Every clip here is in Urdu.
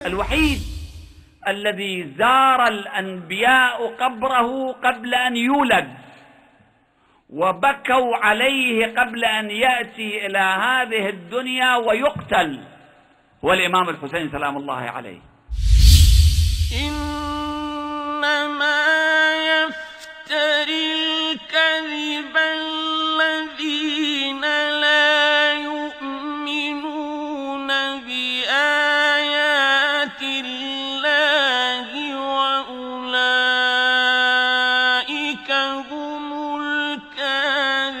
الوحيد الذي زار الأنبياء قبره قبل أن يولد وبكوا عليه قبل أن يأتي إلى هذه الدنيا ويقتل هو الإمام الحسين سلام الله عليه. إنما يفتري الكذب الذين لا يؤمنون بآيات الله وأولئك هم الكاذبون।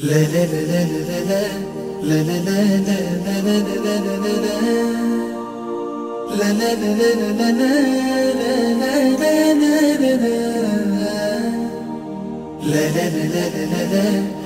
la la la la la la